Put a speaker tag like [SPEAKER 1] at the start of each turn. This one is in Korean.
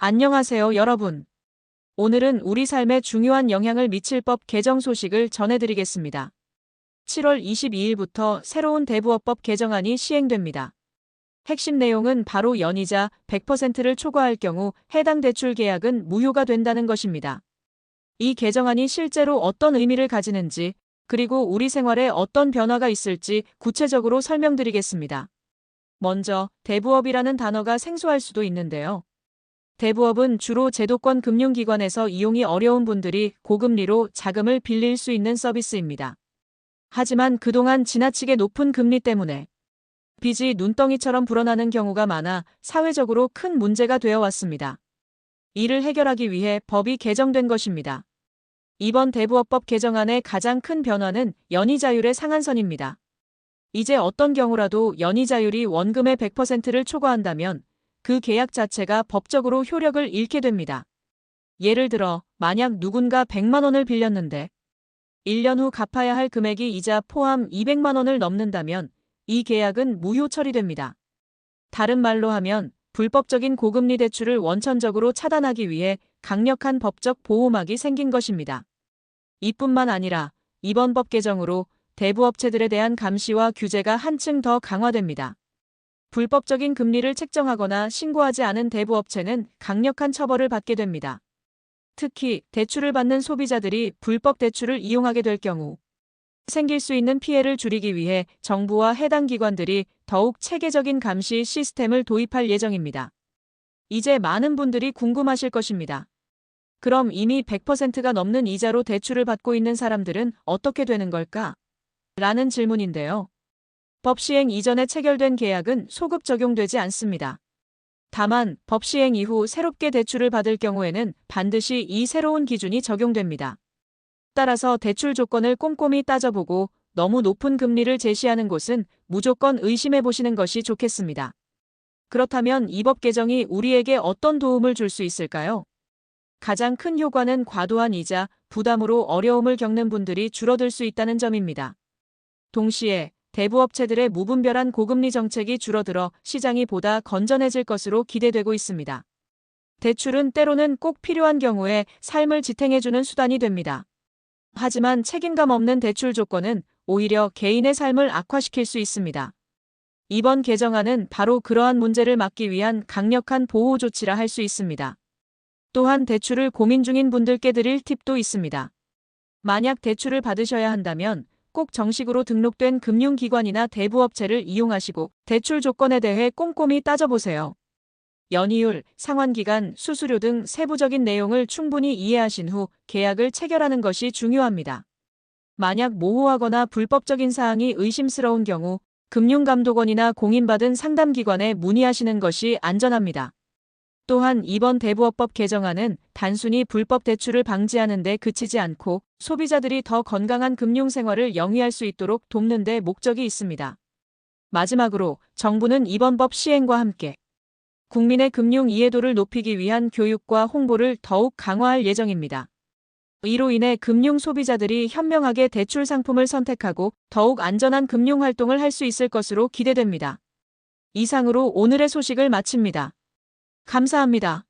[SPEAKER 1] 안녕하세요, 여러분. 오늘은 우리 삶에 중요한 영향을 미칠 법 개정 소식을 전해드리겠습니다. 7월 22일부터 새로운 대부업법 개정안이 시행됩니다. 핵심 내용은 바로 연이자 100%를 초과할 경우 해당 대출 계약은 무효가 된다는 것입니다. 이 개정안이 실제로 어떤 의미를 가지는지, 그리고 우리 생활에 어떤 변화가 있을지 구체적으로 설명드리겠습니다. 먼저, 대부업이라는 단어가 생소할 수도 있는데요. 대부업은 주로 제도권 금융기관에서 이용이 어려운 분들이 고금리로 자금을 빌릴 수 있는 서비스입니다. 하지만 그동안 지나치게 높은 금리 때문에 빚이 눈덩이처럼 불어나는 경우가 많아 사회적으로 큰 문제가 되어 왔습니다. 이를 해결하기 위해 법이 개정된 것입니다. 이번 대부업법 개정안의 가장 큰 변화는 연이자율의 상한선입니다. 이제 어떤 경우라도 연이자율이 원금의 100%를 초과한다면 그 계약 자체가 법적으로 효력을 잃게 됩니다. 예를 들어, 만약 누군가 100만 원을 빌렸는데 1년 후 갚아야 할 금액이 이자 포함 200만 원을 넘는다면 이 계약은 무효 처리됩니다. 다른 말로 하면 불법적인 고금리 대출을 원천적으로 차단하기 위해 강력한 법적 보호막이 생긴 것입니다. 이뿐만 아니라 이번 법 개정으로 대부업체들에 대한 감시와 규제가 한층 더 강화됩니다. 불법적인 금리를 책정하거나 신고하지 않은 대부업체는 강력한 처벌을 받게 됩니다. 특히 대출을 받는 소비자들이 불법 대출을 이용하게 될 경우 생길 수 있는 피해를 줄이기 위해 정부와 해당 기관들이 더욱 체계적인 감시 시스템을 도입할 예정입니다. 이제 많은 분들이 궁금하실 것입니다. 그럼 이미 100%가 넘는 이자로 대출을 받고 있는 사람들은 어떻게 되는 걸까? 라는 질문인데요. 법 시행 이전에 체결된 계약은 소급 적용되지 않습니다. 다만 법 시행 이후 새롭게 대출을 받을 경우에는 반드시 이 새로운 기준이 적용됩니다. 따라서 대출 조건을 꼼꼼히 따져보고 너무 높은 금리를 제시하는 곳은 무조건 의심해 보시는 것이 좋겠습니다. 그렇다면 이 법 개정이 우리에게 어떤 도움을 줄 수 있을까요? 가장 큰 효과는 과도한 이자, 부담으로 어려움을 겪는 분들이 줄어들 수 있다는 점입니다. 동시에 대부업체들의 무분별한 고금리 정책이 줄어들어 시장이 보다 건전해질 것으로 기대되고 있습니다. 대출은 때로는 꼭 필요한 경우에 삶을 지탱해주는 수단이 됩니다. 하지만 책임감 없는 대출 조건은 오히려 개인의 삶을 악화시킬 수 있습니다. 이번 개정안은 바로 그러한 문제를 막기 위한 강력한 보호 조치라 할 수 있습니다. 또한 대출을 고민 중인 분들께 드릴 팁도 있습니다. 만약 대출을 받으셔야 한다면 꼭 정식으로 등록된 금융기관이나 대부업체를 이용하시고 대출 조건에 대해 꼼꼼히 따져보세요. 연이율, 상환기간, 수수료 등 세부적인 내용을 충분히 이해하신 후 계약을 체결하는 것이 중요합니다. 만약 모호하거나 불법적인 사항이 의심스러운 경우 금융감독원이나 공인받은 상담기관에 문의하시는 것이 안전합니다. 또한 이번 대부업법 개정안은 단순히 불법 대출을 방지하는 데 그치지 않고 소비자들이 더 건강한 금융생활을 영위할 수 있도록 돕는 데 목적이 있습니다. 마지막으로 정부는 이번 법 시행과 함께 국민의 금융 이해도를 높이기 위한 교육과 홍보를 더욱 강화할 예정입니다. 이로 인해 금융 소비자들이 현명하게 대출 상품을 선택하고 더욱 안전한 금융 활동을 할 수 있을 것으로 기대됩니다. 이상으로 오늘의 소식을 마칩니다. 감사합니다.